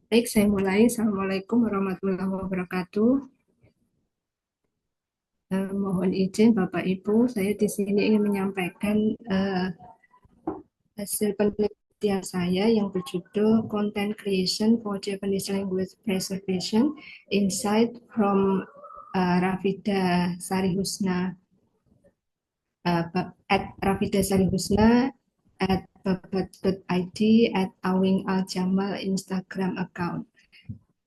Baik, saya mulai. Assalamualaikum warahmatullahi wabarakatuh. Mohon izin Bapak Ibu, saya di sini ingin menyampaikan hasil penelitian saya yang berjudul Content Creation for Japanese Language Preservation Insight from Rafida Sarihusna at Rafida Sarihusna at babat.id at Awing Al Jamal Instagram account.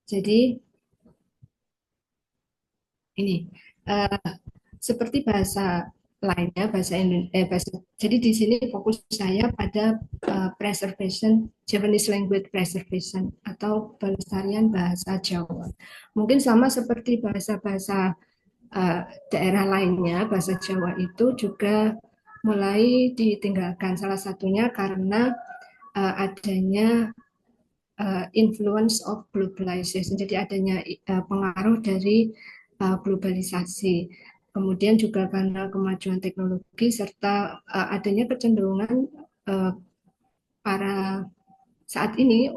Jadi ini uh, seperti bahasa lainnya, jadi di sini fokus saya pada preservation, Japanese language preservation atau pelestarian bahasa Jawa. Mungkin sama seperti bahasa-bahasa daerah lainnya, bahasa Jawa itu juga mulai ditinggalkan. Salah satunya karena adanya influence of globalization, jadi adanya pengaruh dari globalisasi. Kemudian juga karena kemajuan teknologi serta adanya kecenderungan uh, para saat ini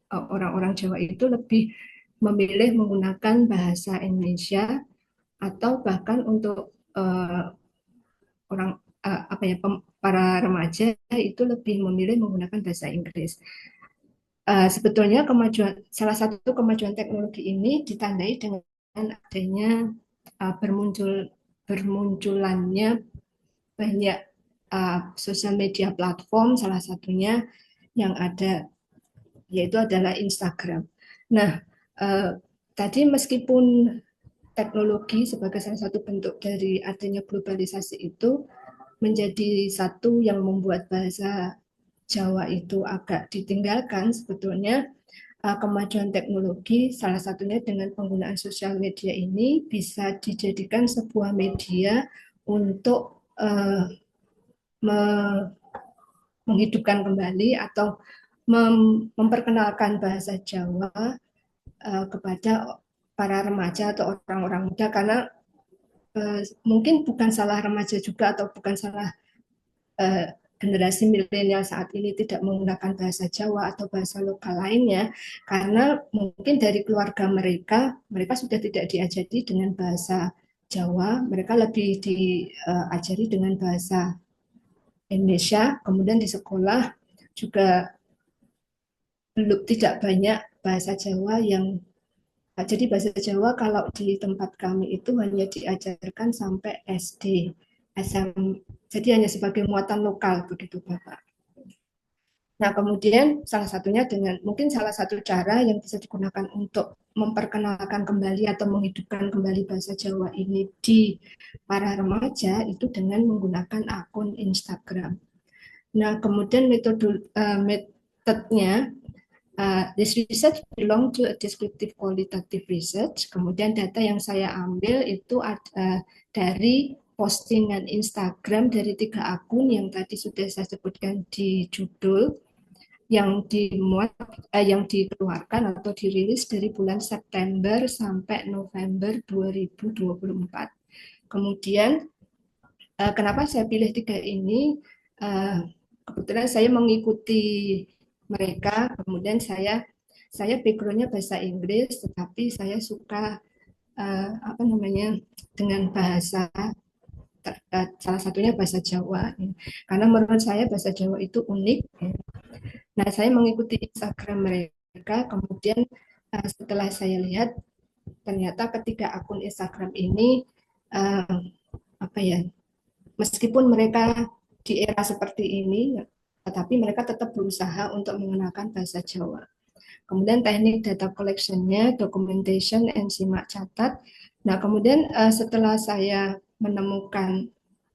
orang-orang Jawa itu lebih memilih menggunakan bahasa Indonesia atau bahkan untuk orang para remaja itu lebih memilih menggunakan bahasa Inggris. Sebetulnya salah satu kemajuan teknologi ini ditandai dengan adanya bermunculannya banyak sosial media platform, salah satunya yang ada yaitu adalah Instagram. Nah, uh, tadi meskipun teknologi sebagai salah satu bentuk dari adanya globalisasi itu menjadi satu yang membuat bahasa Jawa itu agak ditinggalkan, sebetulnya kemajuan teknologi salah satunya dengan penggunaan sosial media ini bisa dijadikan sebuah media untuk menghidupkan kembali atau memperkenalkan bahasa Jawa kepada para remaja atau orang-orang muda, karena mungkin bukan salah remaja juga atau bukan salah generasi milenial saat ini tidak menggunakan bahasa Jawa atau bahasa lokal lainnya, karena mungkin dari keluarga mereka sudah tidak diajari dengan bahasa Jawa, mereka lebih diajari dengan bahasa Indonesia. Kemudian di sekolah juga belum tidak banyak bahasa Jawa yang jadi bahasa Jawa kalau di tempat kami itu hanya diajarkan sampai SD, SM, jadi hanya sebagai muatan lokal begitu Bapak. Nah, kemudian salah satunya mungkin salah satu cara yang bisa digunakan untuk memperkenalkan kembali atau menghidupkan kembali bahasa Jawa ini di para remaja itu dengan menggunakan akun Instagram. Nah, kemudian metodenya, this research belong to a descriptive qualitative research. Kemudian data yang saya ambil itu dari postingan Instagram dari 3 akun yang tadi sudah saya sebutkan di judul, yang dikeluarkan atau dirilis dari bulan September sampai November 2024. Kemudian kenapa saya pilih 3 ini? Kebetulan saya mengikuti mereka, kemudian saya backgroundnya bahasa Inggris, tetapi saya suka apa namanya dengan bahasa salah satunya bahasa Jawa, karena menurut saya bahasa Jawa itu unik. Nah, saya mengikuti Instagram mereka, kemudian setelah saya lihat ternyata ketiga akun Instagram ini uh, apa ya, meskipun mereka di era seperti ini, tetapi mereka tetap berusaha untuk mengenalkan bahasa Jawa. Kemudian teknik data collection-nya, documentation, and simak catat. Nah, kemudian setelah saya menemukan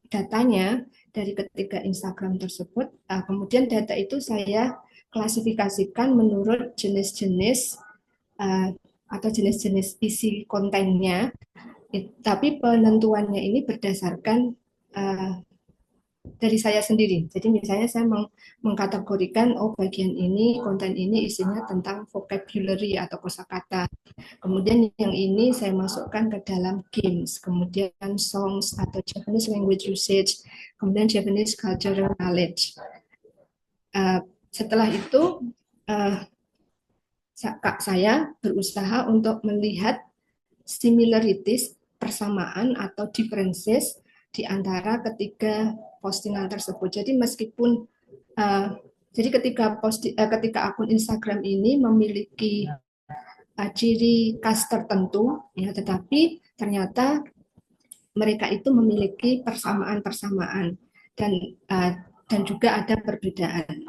datanya dari ketiga Instagram tersebut, kemudian data itu saya klasifikasikan menurut jenis-jenis atau jenis-jenis isi kontennya, tapi penentuannya ini berdasarkan dari saya sendiri. Jadi misalnya saya mengkategorikan, oh bagian ini, konten ini isinya tentang vocabulary atau kosakata. Kemudian yang ini saya masukkan ke dalam games, kemudian songs atau Japanese language usage, kemudian Japanese cultural knowledge. Uh, Setelah itu uh, saya berusaha untuk melihat similarities, persamaan atau differences di antara ketiga postingan tersebut. Jadi meskipun jadi ketika akun Instagram ini memiliki ciri khas tertentu, ya, tetapi ternyata mereka itu memiliki persamaan-persamaan dan dan juga ada perbedaan.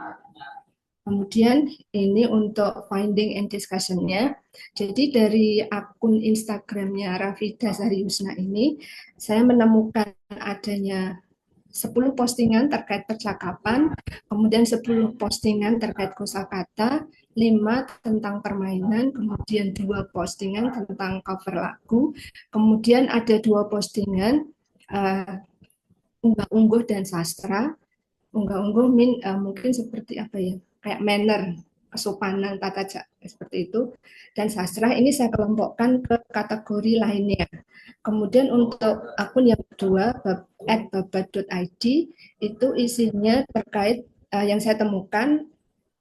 Kemudian ini untuk finding and discussion-nya. Jadi dari akun Instagram-nya Rafida Zariusna ini, saya menemukan adanya 10 postingan terkait percakapan, kemudian 10 postingan terkait kosakata, 5 tentang permainan, kemudian 2 postingan tentang cover lagu, kemudian ada 2 postingan unggah-ungguh dan sastra. Unggah-ungguh mungkin seperti apa ya, kayak manner, kesopanan, tata cara seperti itu. Dan sastra ini saya kelompokkan ke kategori lainnya. Kemudian untuk akun yang kedua, @babat.id, itu isinya terkait yang saya temukan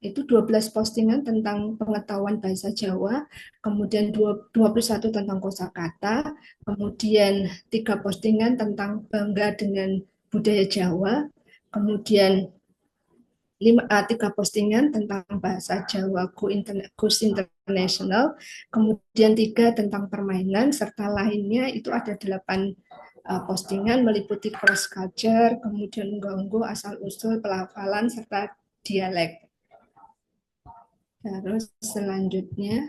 itu 12 postingan tentang pengetahuan bahasa Jawa, kemudian 21 tentang kosakata, kemudian 3 postingan tentang bangga dengan budaya Jawa, kemudian 3 postingan tentang bahasa Jawa Goes International, kemudian 3 tentang permainan, serta lainnya itu ada 8 postingan meliputi cross culture, kemudian unggah-ungguh asal-usul, pelafalan, serta dialek. Terus selanjutnya,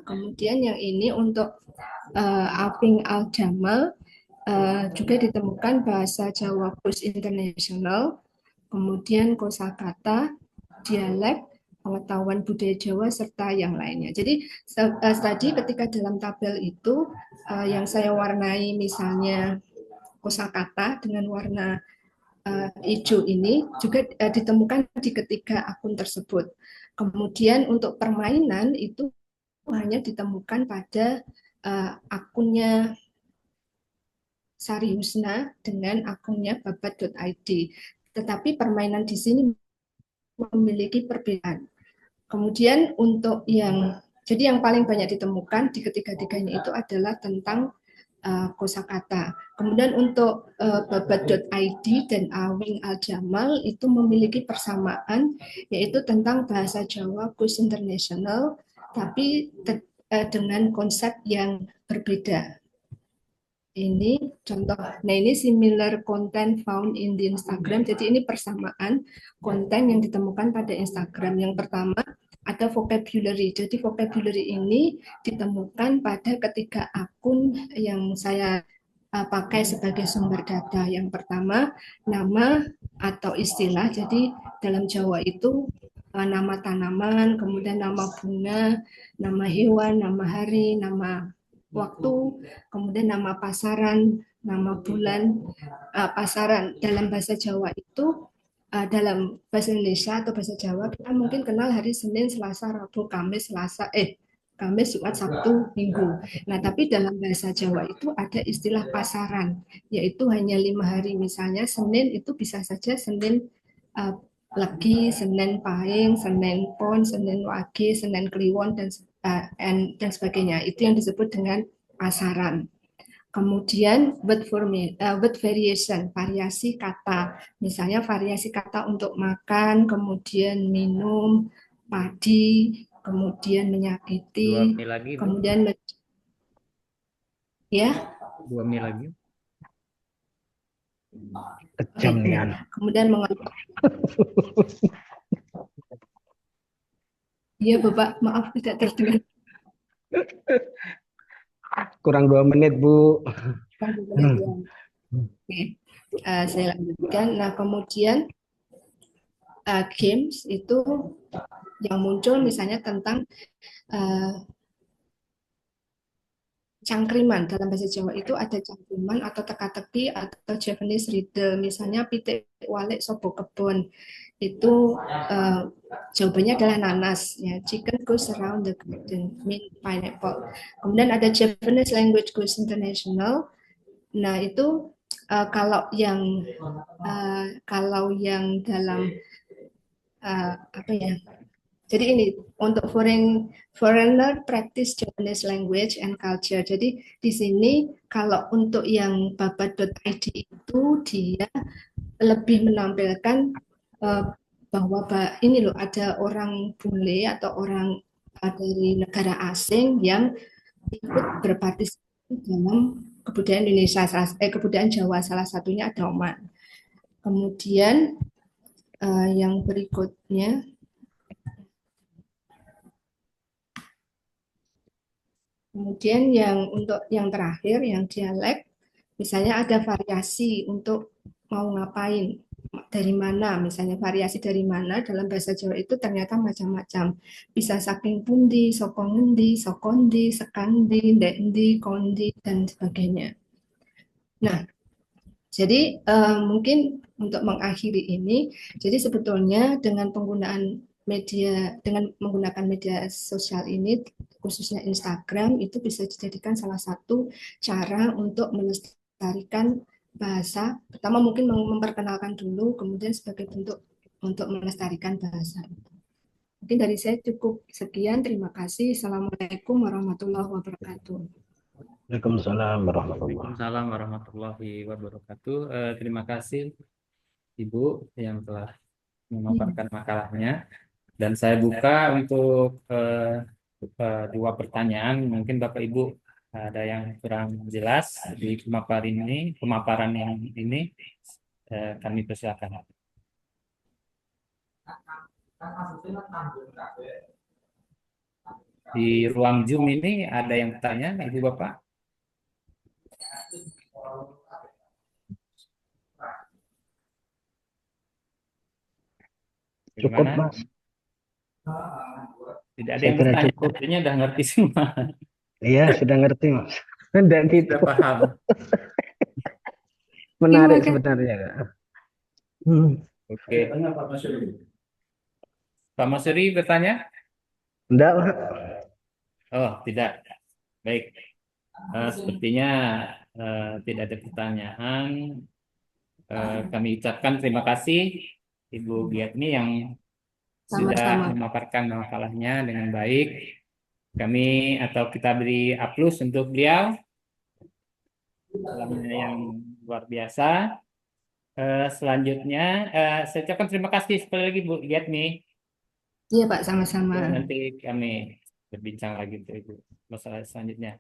kemudian yang ini untuk Afing Al-Jamal, juga ditemukan bahasa Jawa Goes International, kemudian kosakata, dialek, pengetahuan budaya Jawa, serta yang lainnya. Jadi tadi ketika dalam tabel itu yang saya warnai misalnya kosakata dengan warna hijau ini juga ditemukan di ketiga akun tersebut. Kemudian untuk permainan itu hanya ditemukan pada akunnya Sari Husna dengan akunnya babat.id. Tetapi permainan di sini memiliki perbedaan. Kemudian untuk jadi yang paling banyak ditemukan di ketiga-tiganya itu adalah tentang kosakata. Kemudian untuk babat.id dan Awing Al-Jamal itu memiliki persamaan, yaitu tentang bahasa Jawa Goes International, tapi dengan konsep yang berbeda. Ini contoh, nah ini similar content found in the Instagram. Jadi ini persamaan konten yang ditemukan pada Instagram. Yang pertama ada vocabulary. Jadi vocabulary ini ditemukan pada ketiga akun yang saya pakai sebagai sumber data. Yang pertama nama atau istilah. Jadi dalam Jawa itu nama tanaman, kemudian nama bunga, nama hewan, nama hari, nama waktu, kemudian nama pasaran, nama bulan. Pasaran dalam bahasa Jawa itu dalam bahasa Indonesia atau bahasa Jawa kita mungkin kenal hari Senin, Selasa, Rabu, Kamis, Kamis, Jumat, Sabtu, Minggu. Nah, tapi dalam bahasa Jawa itu ada istilah pasaran, yaitu hanya 5 hari. Misalnya Senin itu bisa saja Senin Legi, Senin Pahing, Senin Pon, Senin Wage, Senin Kliwon, dan sebagainya. Itu yang disebut dengan pasaran. Kemudian word variation, variasi kata. Misalnya variasi kata untuk makan, kemudian minum, padi, kemudian menyakiti, lagi, kemudian ya. 2 mil lagi. Kejam nih anak. Kemudian Iya Bapak, maaf tidak terdengar. Kurang 2 menit Bu. Oke. Saya lanjutkan. Nah kemudian games itu yang muncul misalnya tentang cangkriman. Dalam bahasa Jawa itu ada cangkriman atau teka-teki atau Japanese riddle. Misalnya pitik walik sobo kebon. Itu jawabannya adalah nanas. Ya. Chicken goes around the garden, mean pineapple. Kemudian ada Japanese language goes international. Nah itu kalau yang dalam apa ya? Jadi ini untuk foreigner practice Japanese language and culture. Jadi di sini kalau untuk yang babat.id itu dia lebih menampilkan uh, bahwa ini loh ada orang bule atau orang dari negara asing yang ikut berpartisipasi dalam kebudayaan Indonesia, kebudayaan Jawa, salah satunya ada Oman. Kemudian yang berikutnya, kemudian yang untuk yang terakhir, yang dialek, misalnya ada variasi untuk mau ngapain, dari mana, misalnya variasi dari mana dalam bahasa Jawa itu ternyata macam-macam. Bisa saking pundi, sokong ngendi, sokondi, sekandi, ndendi, kondi, dan sebagainya. Nah, jadi mungkin untuk mengakhiri ini, jadi sebetulnya dengan menggunakan media sosial ini, khususnya Instagram, itu bisa dijadikan salah satu cara untuk melestarikan bahasa. Pertama mungkin memperkenalkan dulu, kemudian sebagai bentuk untuk melestarikan bahasa. Mungkin dari saya cukup sekian. Terima kasih. Assalamualaikum warahmatullahi wabarakatuh. Waalaikumsalam warahmatullahi. Waalaikumsalam warahmatullahi wabarakatuh. Terima kasih Ibu yang telah memaparkan makalahnya. Dan saya buka untuk dua pertanyaan. Mungkin Bapak Ibu ada yang kurang jelas di pemaparan yang ini, kami persilakan. Di ruang Zoom ini ada yang bertanya, Ibu Bapak? Cukup, Bagaimana? Mas. Tidak ada Saya yang kira bertanya, cukup. artinya udah ngerti semua. Iya, sudah ngerti, Mas. Dan gitu. Sudah paham. Menarik sebenarnya. Oke. Pak Masuri bertanya? Enggak, Pak. Oh, tidak. Baik. Sepertinya tidak ada pertanyaan. Kami ucapkan terima kasih Ibu Giatni yang sudah Sama-sama. memaparkan makalahnya dengan baik. Kita beri aplaus untuk beliau yang luar biasa. Selanjutnya, saya ucapkan terima kasih sekali lagi Bu Giatni. Iya Pak, sama-sama. Nanti kami berbincang lagi untuk Ibu masalah selanjutnya.